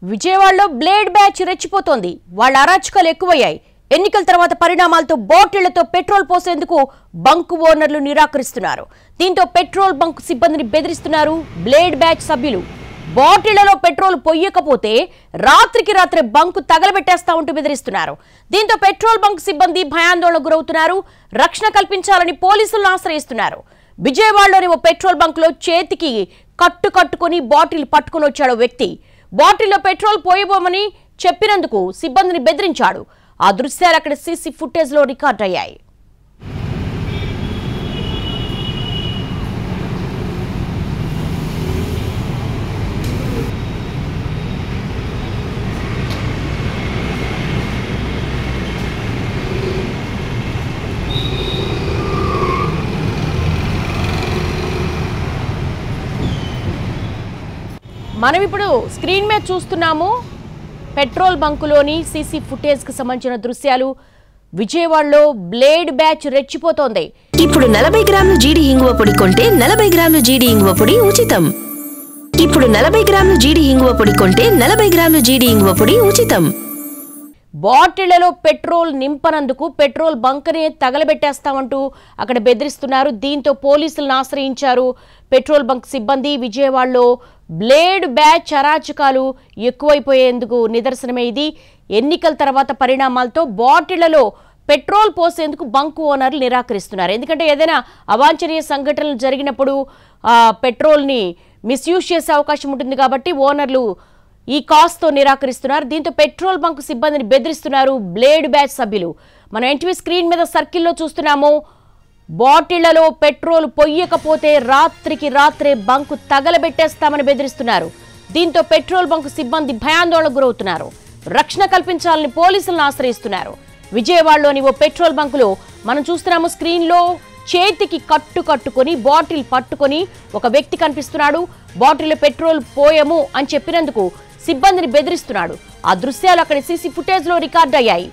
విజయవాడలో blade batch రెచ్చిపోతోంది. వాళ్ళ అరాచకాలు ఎక్కువయ్యాయి. ఎన్నికల తర్వాత పరిణామాలతో బాటిళ్లతో పెట్రోల్ పోసేందుకు బంక్ ఓనర్లు నిరాకరిస్తున్నారు. దీంతో పెట్రోల్ బంక్ సిబ్బందిని బెదిరిస్తున్నారు బ్లేడ్ బ్యాచ్ సభ్యులు. బాటిళ్లలో పెట్రోల్ పొయ్యకపోతే రాత్రికి రాత్రే బంక్ తగలబెట్టేస్తా ఉంటూ బెదిరిస్తున్నారు. దీంతో పెట్రోల్ బంక్ సిబ్బంది భయాందోళనకు గురవుతున్నారు. రక్షణ కల్పించాలని పోలీసులను ఆశ్రయిస్తున్నారు. విజయవాడలోని ఓ పెట్రోల్ బంక్ లో చేతికి కట్టుకొని బాటిల్ పట్టుకుని వచ్చాడు వ్యక్తి. బాటిల్లో పెట్రోల్ పోయబోమని చెప్పినందుకు సిబ్బందిని బెదిరించాడు. ఆ దృశ్యాలు అక్కడ సీసీ ఫుటేజ్ లో రికార్డ్ అయ్యాయి. మనం ఇప్పుడు స్క్రీన్ మీద చూస్తున్నాము పెట్రోల్ బంకులోని సీసీ ఫుటేజ్ కి సంబంధించిన దృశ్యాలు. విజయవాడలో బ్లేడ్ బ్యాచ్ రెచ్చిపోతోంది. ఇప్పుడు 40 గ్రాముల జీడి ఇంగువ పొడి కొంటే 40 గ్రాముల జీడి ఇంగువ పొడి ఉచితం. ఇప్పుడు 40 గ్రాముల జీడి ఇంగువ పొడి కొంటే 40 గ్రాముల జీడి ఇంగువ పొడి ఉచితం. బాటిళ్లలో పెట్రోల్ నింపనందుకు పెట్రోల్ బంక్నే తగలబెట్టేస్తామంటూ అక్కడ బెదిరిస్తున్నారు. దీంతో పోలీసులను ఆశ్రయించారు పెట్రోల్ బంక్ సిబ్బంది. విజయవాడలో బ్లేడ్ బ్యాచ్ అరాచకాలు ఎక్కువైపోయేందుకు నిదర్శనమే ఇది. ఎన్నికల తర్వాత పరిణామాలతో బాటిళ్లలో పెట్రోల్ పోసేందుకు బంక్ ఓనర్లు నిరాకరిస్తున్నారు. ఎందుకంటే ఏదైనా అవాంఛనీయ సంఘటనలు జరిగినప్పుడు పెట్రోల్ని మిస్యూజ్ చేసే అవకాశం ఉంటుంది కాబట్టి ఓనర్లు ఈ కాస్ట్తో నిరాకరిస్తున్నారు. దీంతో పెట్రోల్ బంక్ సిబ్బందిని బెదిరిస్తున్నారు బ్లేడ్ బ్యాచ్ సభ్యులు. మనం ఎన్టీవీ స్క్రీన్ మీద సర్కిల్లో చూస్తున్నాము. బాటిళ్లలో పెట్రోల్ పొయ్యకపోతే రాత్రికి రాత్రే బంకు తగలబెట్టేస్తామని బెదిరిస్తున్నారు. దీంతో పెట్రోల్ బంక్ సిబ్బంది భయాందోళనకు గురవుతున్నారు. రక్షణ కల్పించాలని పోలీసులను ఆశ్రయిస్తున్నారు. విజయవాడలోని ఓ పెట్రోల్ బంకులో మనం చూస్తున్నాము స్క్రీన్లో చేతికి కట్టుకొని బాటిల్ పట్టుకొని ఒక వ్యక్తి కనిపిస్తున్నాడు. బాటిల్లో పెట్రోల్ పోయము అని చెప్పినందుకు సిబ్బందిని బెదిరిస్తున్నాడు. ఆ దృశ్యాలు అక్కడ సీసీ ఫుటేజ్ లో రికార్డ్ అయ్యాయి.